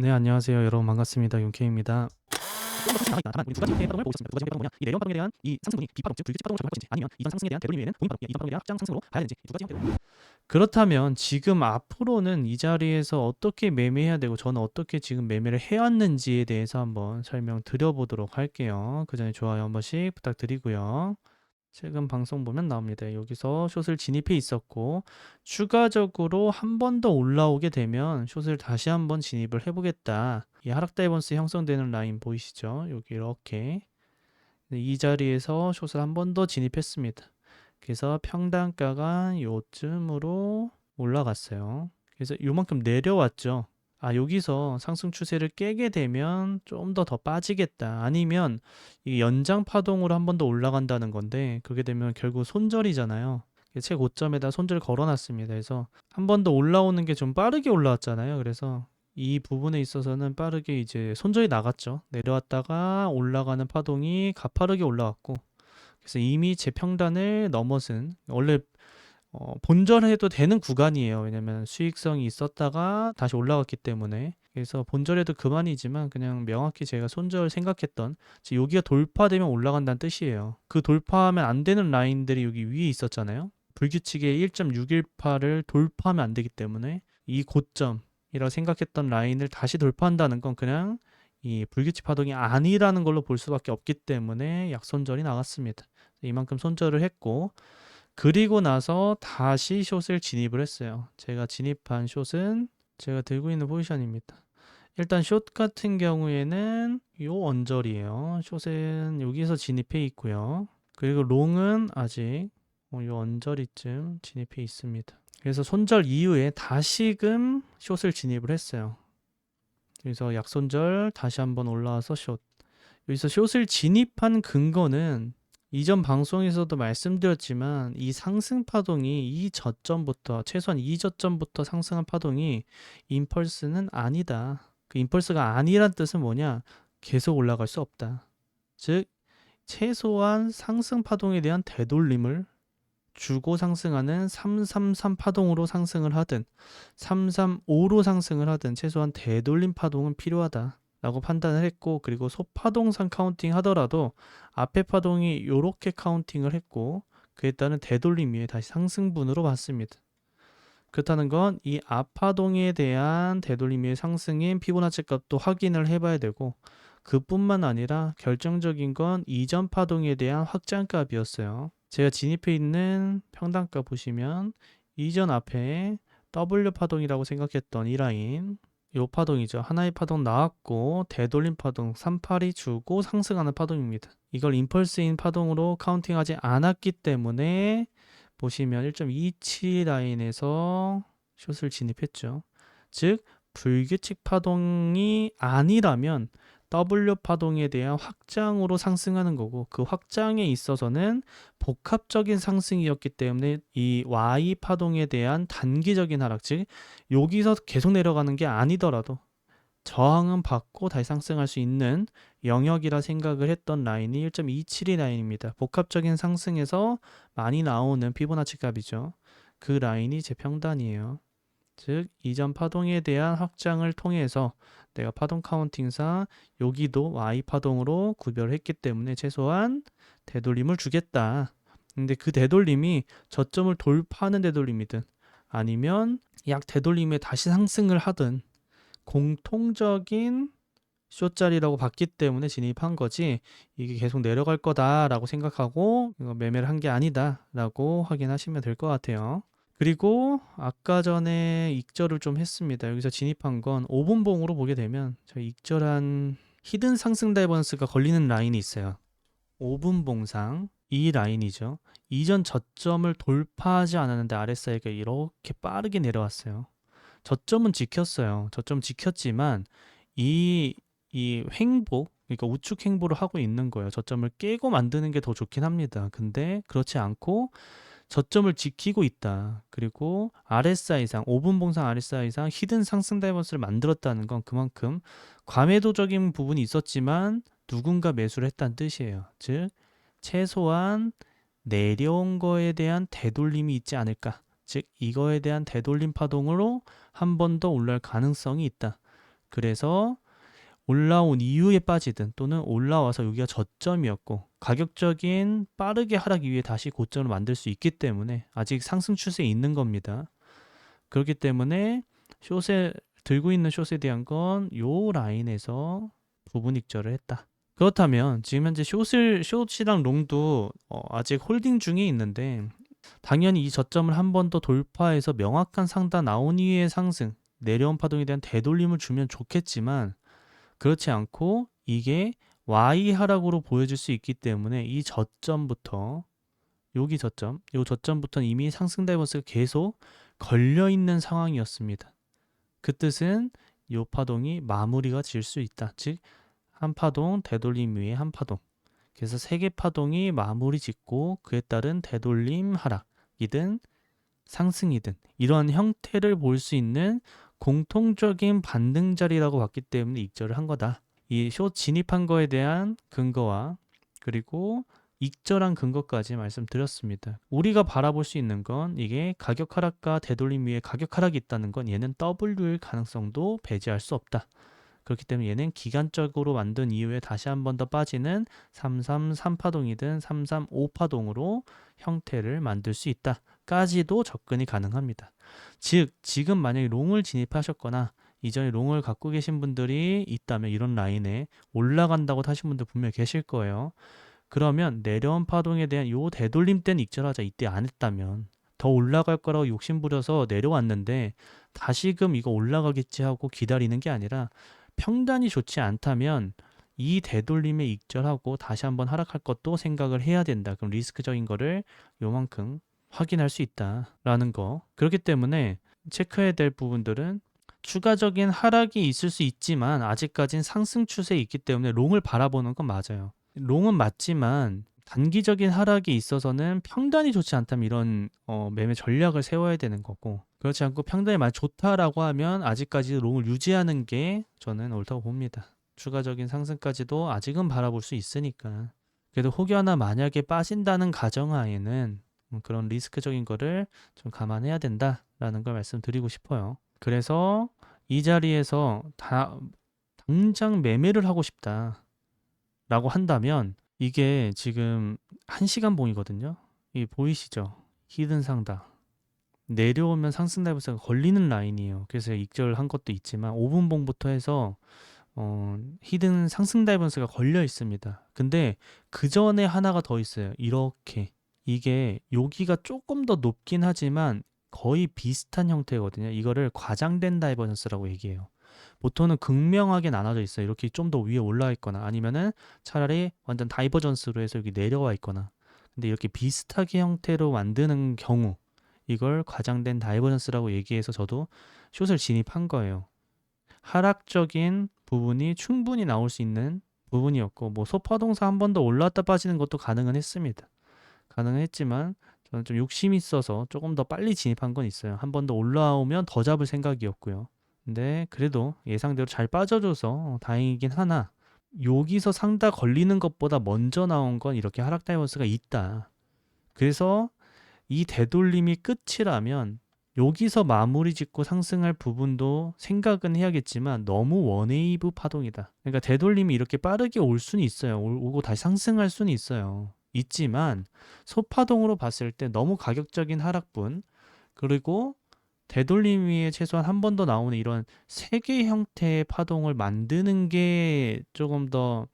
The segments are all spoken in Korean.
네, 안녕하세요. 여러분 반갑습니다. 윤케이입니다. 좀더 나와 있다. 다만 우리 두 가지 형태의 파동을 보고 있습니다. 두 가지 형태의 파동은 뭐냐? 이 내려온 파동에 대한 이 상승분이 비파동, 즉 불규칙 파동으로 작용할 것인지, 아니면 이전 상승에 대한 되돌림 외에는 동인 파동, 이전 파동에 대한 확장 상승으로 가야 되는지, 이 두 가지 형태로. 그렇다면 지금 앞으로는 이 자리에서 어떻게 매매해야 되고 저는 어떻게 지금 매매를 해왔는지에 대해서 한번 설명드려보도록 할게요. 그 전에 좋아요 한 번씩 부탁드리고요. 최근 방송 보면 나옵니다. 여기서 숏을 진입해 있었고 추가적으로 한 번 더 올라오게 되면 숏을 다시 한번 진입을 해보겠다. 이 하락 다이버스 형성되는 라인 보이시죠? 여기 이렇게 이 자리에서 숏을 한 번 더 진입했습니다. 그래서 평단가가 요쯤으로 올라갔어요. 그래서 요만큼 내려왔죠. 여기서 상승 추세를 깨게 되면 좀 더 빠지겠다. 아니면 이 연장 파동으로 한 번 더 올라간다는 건데, 그렇게 되면 결국 손절이잖아요. 최고점에다 손절 걸어놨습니다. 그래서 한 번 더 올라오는 게 좀 빠르게 올라왔잖아요. 그래서 이 부분에 있어서는 빠르게 이제 손절이 나갔죠. 내려왔다가 올라가는 파동이 가파르게 올라왔고, 그래서 이미 제 평단을 넘어선, 원래 본절해도 되는 구간이에요. 왜냐면 수익성이 있었다가 다시 올라갔기 때문에. 그래서 본절해도 그만이지만 그냥 명확히 제가 손절 생각했던, 지금 여기가 돌파되면 올라간다는 뜻이에요. 그 돌파하면 안 되는 라인들이 여기 위에 있었잖아요. 불규칙의 1.618을 돌파하면 안 되기 때문에 이 고점이라고 생각했던 라인을 다시 돌파한다는 건 그냥 이 불규칙 파동이 아니라는 걸로 볼 수밖에 없기 때문에 약손절이 나갔습니다. 이만큼 손절을 했고, 그리고 나서 다시 숏을 진입을 했어요. 제가 진입한 숏은 제가 들고 있는 포지션입니다. 일단 숏 같은 경우에는 요 언저리예요. 숏은 여기서 진입해 있고요. 그리고 롱은 아직 요 언저리쯤 진입해 있습니다. 그래서 손절 이후에 다시금 숏을 진입을 했어요. 그래서 약손절 다시 한번 올라와서 숏. 여기서 숏을 진입한 근거는 이전 방송에서도 말씀드렸지만 이 상승 파동이 이 저점부터 최소한 이 저점부터 상승한 파동이 임펄스는 아니다. 그 임펄스가 아니란 뜻은 뭐냐? 계속 올라갈 수 없다. 즉 최소한 상승 파동에 대한 되돌림을 주고 상승하는 333 파동으로 상승을 하든 335로 상승을 하든 최소한 되돌림 파동은 필요하다 라고 판단을 했고, 그리고 소파동상 카운팅 하더라도 앞에 파동이 이렇게 카운팅을 했고 그에 따른 되돌림 위에 다시 상승분으로 봤습니다. 그렇다는 건 이 앞파동에 대한 되돌림 위의 상승인 피보나치 값도 확인을 해봐야 되고, 그뿐만 아니라 결정적인 건 이전 파동에 대한 확장값이었어요. 제가 진입해 있는 평단가 보시면 이전 앞에 W 파동이라고 생각했던 이 라인, 요 파동이죠. 하나의 파동 나왔고 되돌림 파동 38이 주고 상승하는 파동입니다. 이걸 임펄스인 파동으로 카운팅하지 않았기 때문에 보시면 1.27 라인에서 숏을 진입했죠. 즉 불규칙 파동이 아니라면 W 파동에 대한 확장으로 상승하는 거고, 그 확장에 있어서는 복합적인 상승이었기 때문에 이 Y 파동에 대한 단기적인 하락, 즉 여기서 계속 내려가는 게 아니더라도 저항은 받고 다시 상승할 수 있는 영역이라 생각을 했던 라인이 1.272 라인입니다. 복합적인 상승에서 많이 나오는 피보나치 값이죠. 그 라인이 제 평단이에요. 즉 이전 파동에 대한 확장을 통해서 내가 파동 카운팅상 여기도 Y 파동으로 구별했기 때문에 최소한 되돌림을 주겠다. 근데 그 되돌림이 저점을 돌파하는 되돌림이든 아니면 약 되돌림에 다시 상승을 하든 공통적인 숏자리라고 봤기 때문에 진입한 거지, 이게 계속 내려갈 거다라고 생각하고 매매를 한 게 아니다라고 확인하시면 될 것 같아요. 그리고 아까 전에 익절을 좀 했습니다. 여기서 진입한 건 5분봉으로 보게 되면 저희 익절한 히든 상승 다이버런스가 걸리는 라인이 있어요. 5분봉상 이 라인이죠. 이전 저점을 돌파하지 않았는데 RSI가 이렇게 빠르게 내려왔어요. 저점은 지켰어요. 저점 지켰지만 이 횡보, 그러니까 우측 횡보를 하고 있는 거예요. 저점을 깨고 만드는 게 더 좋긴 합니다. 근데 그렇지 않고 저점을 지키고 있다. 그리고 RSI상 5분 봉상 RSI상 히든 상승 다이버스를 만들었다는 건 그만큼 과매도적인 부분이 있었지만 누군가 매수를 했다는 뜻이에요. 즉 최소한 내려온 거에 대한 되돌림이 있지 않을까. 즉 이거에 대한 되돌림 파동으로 한 번 더 올라갈 가능성이 있다. 그래서 올라온 이후에 빠지든 또는 올라와서 여기가 저점이었고 가격적인 빠르게 하락 이후에 다시 고점을 만들 수 있기 때문에 아직 상승 추세에 있는 겁니다. 그렇기 때문에 숏에 들고 있는 숏에 대한 건 요 라인에서 부분 익절을 했다. 그렇다면 지금 현재 숏이랑 롱도 아직 홀딩 중에 있는데 당연히 이 저점을 한 번 더 돌파해서 명확한 상단 나온 이후의 상승, 내려온 파동에 대한 되돌림을 주면 좋겠지만 그렇지 않고 이게 Y 하락으로 보여질 수 있기 때문에 이 저점부터 여기 저점, 요 저점부터는 이미 상승 다이버스가 계속 걸려 있는 상황이었습니다. 그 뜻은 요 파동이 마무리가 질 수 있다. 즉 한 파동 되돌림 위에 한 파동. 그래서 세 개 파동이 마무리 짓고 그에 따른 되돌림 하락이든 상승이든 이런 형태를 볼 수 있는 공통적인 반등 자리라고 봤기 때문에 익절을 한 거다. 이 숏 진입한 거에 대한 근거와 그리고 익절한 근거까지 말씀드렸습니다. 우리가 바라볼 수 있는 건 이게 가격 하락과 되돌림 위에 가격 하락이 있다는 건 얘는 W일 가능성도 배제할 수 없다. 그렇기 때문에 얘는 기간적으로 만든 이후에 다시 한 번 더 빠지는 333파동이든 335파동으로 형태를 만들 수 있다. 까지도 접근이 가능합니다. 즉 지금 만약에 롱을 진입하셨거나 이전에 롱을 갖고 계신 분들이 있다면 이런 라인에 올라간다고 하신 분들 분명히 계실 거예요. 그러면 내려온 파동에 대한 요 되돌림 때는 익절하자 이때 안 했다면 더 올라갈 거라고 욕심부려서 내려왔는데 다시금 이거 올라가겠지 하고 기다리는 게 아니라 평단이 좋지 않다면 이 되돌림에 익절하고 다시 한번 하락할 것도 생각을 해야 된다. 그럼 리스크적인 거를 요만큼 확인할 수 있다라는 거. 그렇기 때문에 체크해야 될 부분들은 추가적인 하락이 있을 수 있지만 아직까진 상승 추세에 있기 때문에 롱을 바라보는 건 맞아요. 롱은 맞지만 단기적인 하락이 있어서는 평단이 좋지 않다면 이런 매매 전략을 세워야 되는 거고 그렇지 않고 평단이 많이 좋다라고 하면 아직까지 롱을 유지하는 게 저는 옳다고 봅니다. 추가적인 상승까지도 아직은 바라볼 수 있으니까 그래도 혹여나 만약에 빠진다는 가정하에는 그런 리스크적인 거를 좀 감안해야 된다라는 걸 말씀드리고 싶어요. 그래서 이 자리에서 당장 매매를 하고 싶다라고 한다면 이게 지금 1시간 봉이거든요. 이 보이시죠? 히든 상다. 내려오면 상승 다이버스가 걸리는 라인이에요. 그래서 익절한 것도 있지만 5분 봉부터 해서 히든 상승 다이버스가 걸려 있습니다. 근데 그 전에 하나가 더 있어요. 이렇게 이게 여기가 조금 더 높긴 하지만 거의 비슷한 형태거든요. 이거를 과장된 다이버전스라고 얘기해요. 보통은 극명하게 나눠져 있어요. 이렇게 좀 더 위에 올라와 있거나 아니면은 차라리 완전 다이버전스로 해서 여기 내려와 있거나. 근데 이렇게 비슷하게 형태로 만드는 경우 이걸 과장된 다이버전스라고 얘기해서 저도 숏을 진입한 거예요. 하락적인 부분이 충분히 나올 수 있는 부분이었고 뭐 소파동사 한 번 더 올라왔다 빠지는 것도 가능은 했습니다. 가능은 했지만 저는 좀 욕심이 있어서 조금 더 빨리 진입한 건 있어요. 한 번 더 올라오면 더 잡을 생각이었고요. 근데 그래도 예상대로 잘 빠져줘서 다행이긴 하나 여기서 상다 걸리는 것보다 먼저 나온 건 이렇게 하락 다이버스가 있다. 그래서 이 되돌림이 끝이라면 여기서 마무리 짓고 상승할 부분도 생각은 해야겠지만 너무 원웨이브 파동이다. 그러니까 되돌림이 이렇게 빠르게 올 수는 있어요. 오고 다시 상승할 수는 있어요. 있지만 소파동으로 봤을 때 너무 가격적인 하락분 그리고 되돌림 위에 최소한 한 번 더 나오는 이런 세 개 형태의 파동을 만드는 게 조금 더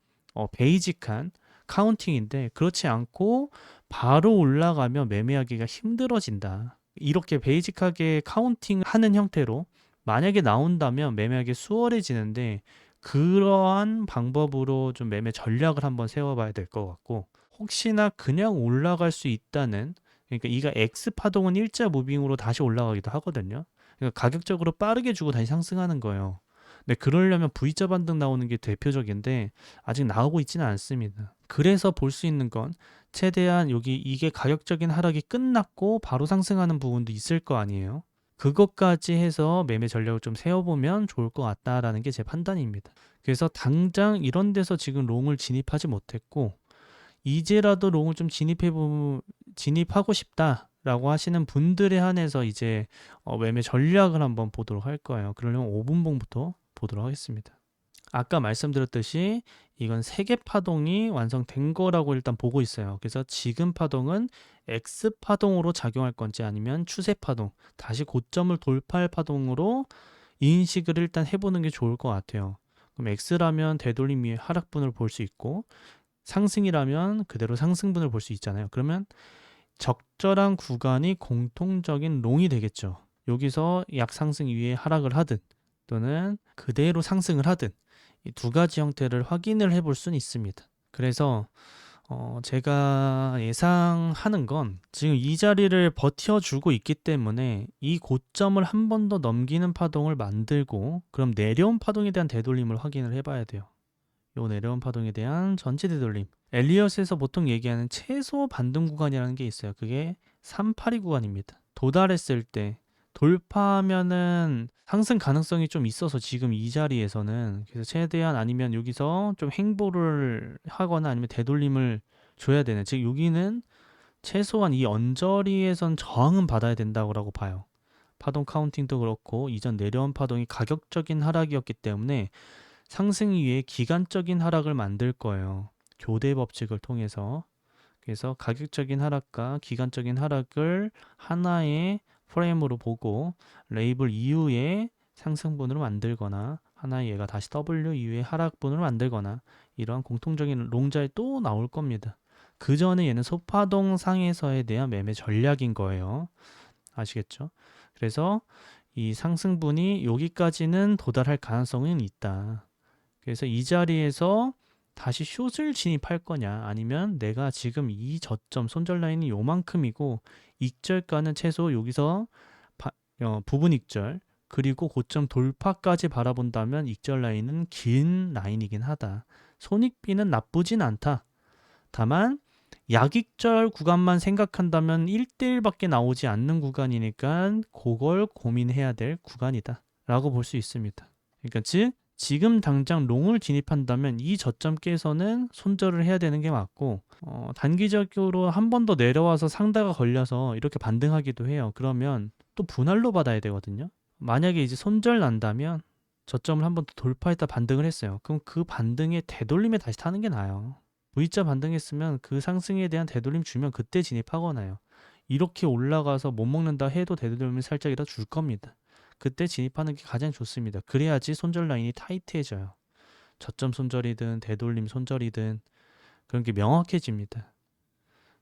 베이직한 카운팅인데 그렇지 않고 바로 올라가면 매매하기가 힘들어진다. 이렇게 베이직하게 카운팅하는 형태로 만약에 나온다면 매매하기 수월해지는데 그러한 방법으로 좀 매매 전략을 한번 세워봐야 될 것 같고 혹시나 그냥 올라갈 수 있다는 그러니까 이가 X 파동은 일자 무빙으로 다시 올라가기도 하거든요. 그러니까 가격적으로 빠르게 주고 다시 상승하는 거예요. 근데 그러려면 V자 반등 나오는 게 대표적인데 아직 나오고 있지는 않습니다. 그래서 볼 수 있는 건 최대한 여기 이게 가격적인 하락이 끝났고 바로 상승하는 부분도 있을 거 아니에요. 그것까지 해서 매매 전략을 좀 세워보면 좋을 것 같다라는 게 제 판단입니다. 그래서 당장 이런 데서 지금 롱을 진입하지 못했고 이제라도 롱을 좀 진입하고 싶다라고 하시는 분들에 한해서 이제 매매 전략을 한번 보도록 할 거예요. 그러려면 5분봉부터 보도록 하겠습니다. 아까 말씀드렸듯이 이건 세개 파동이 완성된 거라고 일단 보고 있어요. 그래서 지금 파동은 X 파동으로 작용할 건지 아니면 추세 파동, 다시 고점을 돌파할 파동으로 인식을 일단 해보는 게 좋을 것 같아요. 그럼 X라면 되돌림 위에 하락분을 볼 수 있고, 상승이라면 그대로 상승분을 볼 수 있잖아요. 그러면 적절한 구간이 공통적인 롱이 되겠죠. 여기서 약상승 위에 하락을 하든 또는 그대로 상승을 하든 이 두 가지 형태를 확인을 해볼 수는 있습니다. 그래서 제가 예상하는 건 지금 이 자리를 버텨주고 있기 때문에 이 고점을 한 번 더 넘기는 파동을 만들고, 그럼 내려온 파동에 대한 되돌림을 확인을 해봐야 돼요. 요 내려온 파동에 대한 전체 되돌림, 엘리엇에서 보통 얘기하는 최소 반등 구간이라는 게 있어요. 그게 382 구간입니다. 도달했을 때 돌파하면은 상승 가능성이 좀 있어서 지금 이 자리에서는, 그래서 최대한 아니면 여기서 좀 행보를 하거나 아니면 되돌림을 줘야 되는, 즉 여기는 최소한 이 언저리에선 저항은 받아야 된다고 봐요. 파동 카운팅도 그렇고 이전 내려온 파동이 가격적인 하락이었기 때문에 상승 위에 기간적인 하락을 만들 거예요. 교대 법칙을 통해서. 그래서 가격적인 하락과 기간적인 하락을 하나의 프레임으로 보고 레이블 이후에 상승분으로 만들거나 하나의 얘가 다시 W 이후에 하락분으로 만들거나 이러한 공통적인 롱자에 또 나올 겁니다. 그 전에 얘는 소파동 상에서에 대한 매매 전략인 거예요. 아시겠죠? 그래서 이 상승분이 여기까지는 도달할 가능성은 있다. 그래서 이 자리에서 다시 숏을 진입할 거냐, 아니면 내가 지금 이 저점 손절 라인이 요만큼이고 익절가는 최소 여기서 부분 익절 그리고 고점 돌파까지 바라본다면 익절 라인은 긴 라인이긴 하다. 손익비는 나쁘진 않다. 다만 약익절 구간만 생각한다면 1대1밖에 나오지 않는 구간이니까 그걸 고민해야 될 구간이다 라고 볼 수 있습니다. 그러니까 즉 지금 당장 롱을 진입한다면 이 저점 깨서는 손절을 해야 되는 게 맞고, 단기적으로 한 번 더 내려와서 상다가 걸려서 이렇게 반등하기도 해요. 그러면 또 분할로 받아야 되거든요. 만약에 이제 손절 난다면 저점을 한 번 더 돌파했다 반등을 했어요. 그럼 그 반등에 되돌림에 다시 타는 게 나아요. V자 반등했으면 그 상승에 대한 되돌림 주면 그때 진입하거나요. 이렇게 올라가서 못 먹는다 해도 되돌림을 살짝이라도 줄 겁니다. 그때 진입하는 게 가장 좋습니다. 그래야지 손절 라인이 타이트해져요. 저점 손절이든 되돌림 손절이든 그런 게 명확해집니다.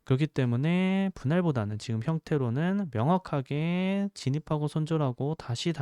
그렇기 때문에 분할보다는 지금 형태로는 명확하게 진입하고 손절하고 다시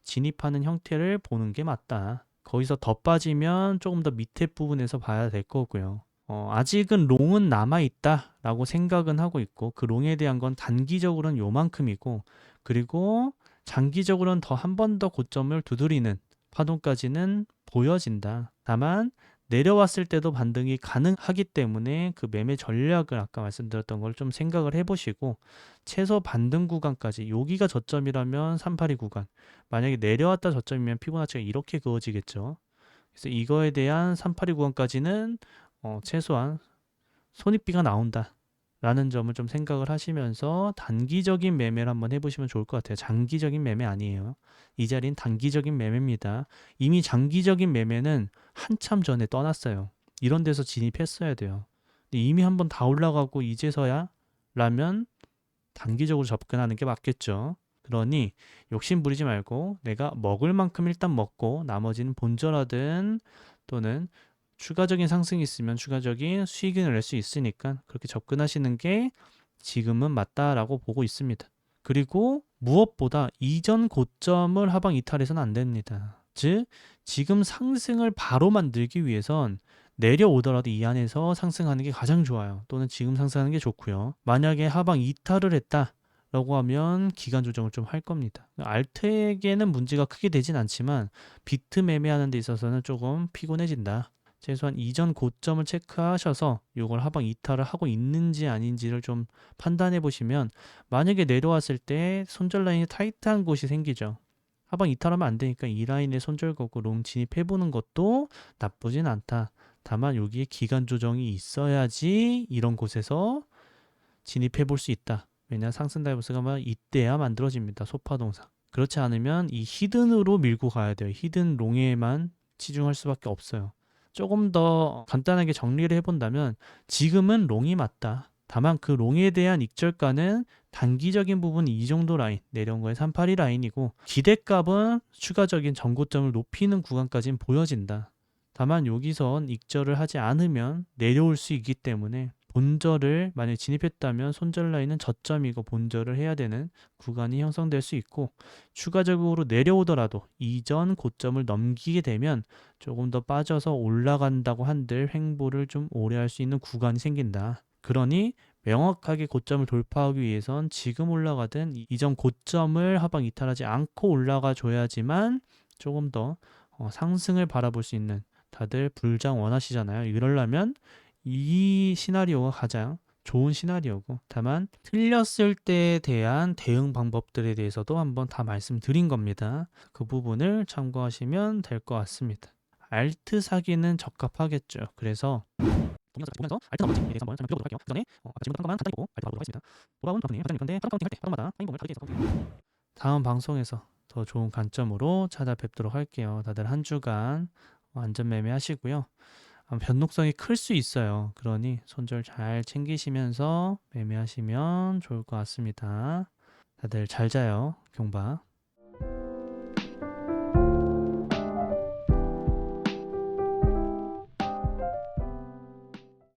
진입하는 형태를 보는 게 맞다. 거기서 더 빠지면 조금 더 밑에 부분에서 봐야 될 거고요. 아직은 롱은 남아있다 라고 생각은 하고 있고, 그 롱에 대한 건 단기적으로는 요만큼이고, 그리고 장기적으로는 더 한 번 더 고점을 두드리는 파동까지는 보여진다. 다만 내려왔을 때도 반등이 가능하기 때문에 그 매매 전략을 아까 말씀드렸던 걸 좀 생각을 해보시고, 최소 반등 구간까지, 여기가 저점이라면 382 구간, 만약에 내려왔다 저점이면 피보나치가 이렇게 그어지겠죠. 그래서 이거에 대한 382 구간까지는 최소한 손익비가 나온다 라는 점을 좀 생각을 하시면서 단기적인 매매를 한번 해보시면 좋을 것 같아요. 장기적인 매매 아니에요. 이 자리는 단기적인 매매입니다. 이미 장기적인 매매는 한참 전에 떠났어요. 이런 데서 진입했어야 돼요. 근데 이미 한번 다 올라가고 이제서야 라면 단기적으로 접근하는 게 맞겠죠. 그러니 욕심 부리지 말고 내가 먹을 만큼 일단 먹고 나머지는 본전하든 또는 추가적인 상승이 있으면 추가적인 수익을 낼 수 있으니까 그렇게 접근하시는 게 지금은 맞다라고 보고 있습니다. 그리고 무엇보다 이전 고점을 하방 이탈해서는 안 됩니다. 즉 지금 상승을 바로 만들기 위해선 내려오더라도 이 안에서 상승하는 게 가장 좋아요. 또는 지금 상승하는 게 좋고요. 만약에 하방 이탈을 했다 라고 하면 기간 조정을 좀 할 겁니다. 알텍에는 문제가 크게 되진 않지만 비트 매매하는 데 있어서는 조금 피곤해진다. 최소한 이전 고점을 체크하셔서 이걸 하방 이탈을 하고 있는지 아닌지를 좀 판단해 보시면, 만약에 내려왔을 때 손절 라인이 타이트한 곳이 생기죠. 하방 이탈하면 안 되니까 이 라인에 손절 걷고 롱 진입해 보는 것도 나쁘진 않다. 다만 여기에 기간 조정이 있어야지 이런 곳에서 진입해 볼 수 있다. 왜냐 상승 다이버스가 이때야 만들어집니다. 소파동상. 그렇지 않으면 이 히든으로 밀고 가야 돼요. 히든 롱에만 치중할 수밖에 없어요. 조금 더 간단하게 정리를 해본다면 지금은 롱이 맞다. 다만 그 롱에 대한 익절가는 단기적인 부분 이 정도 라인, 내려온 거에 382 라인이고 기대값은 추가적인 전고점을 높이는 구간까지는 보여진다. 다만 여기선 익절을 하지 않으면 내려올 수 있기 때문에 본절을 만약에 진입했다면 손절 라인은 저점이고 본절을 해야 되는 구간이 형성될 수 있고 추가적으로 내려오더라도 이전 고점을 넘기게 되면 조금 더 빠져서 올라간다고 한들 횡보를 좀 오래 할 수 있는 구간이 생긴다. 그러니 명확하게 고점을 돌파하기 위해선 지금 올라가든 이전 고점을 하방 이탈하지 않고 올라가 줘야지만 조금 더 상승을 바라볼 수 있는 다들 불장 원하시잖아요. 이러려면 이 시나리오가 가장 좋은 시나리오고 다만 틀렸을 때에 대한 대응 방법들에 대해서도 한번 다 말씀드린 겁니다. 그 부분을 참고하시면 될 것 같습니다. 알트 사기는 적합하겠죠. 그래서 보면서 알트 나머지에 대해서 한번 설명 드려보도록 할게요. 그 전에 아까 질문 한 것만 간단히 보고 알트 가보도록 하겠습니다. 보라운 파트님, 회장님 그런데 파동 카운팅 할 때 파동마다 타임봉을 다르게 해서 카운팅. 다음 방송에서 더 좋은 관점으로 찾아뵙도록 할게요. 다들 한 주간 안전 매매하시고요. 변동성이 클 수 있어요. 그러니 손절 잘 챙기시면서 매매하시면 좋을 것 같습니다. 다들 잘 자요. 경바.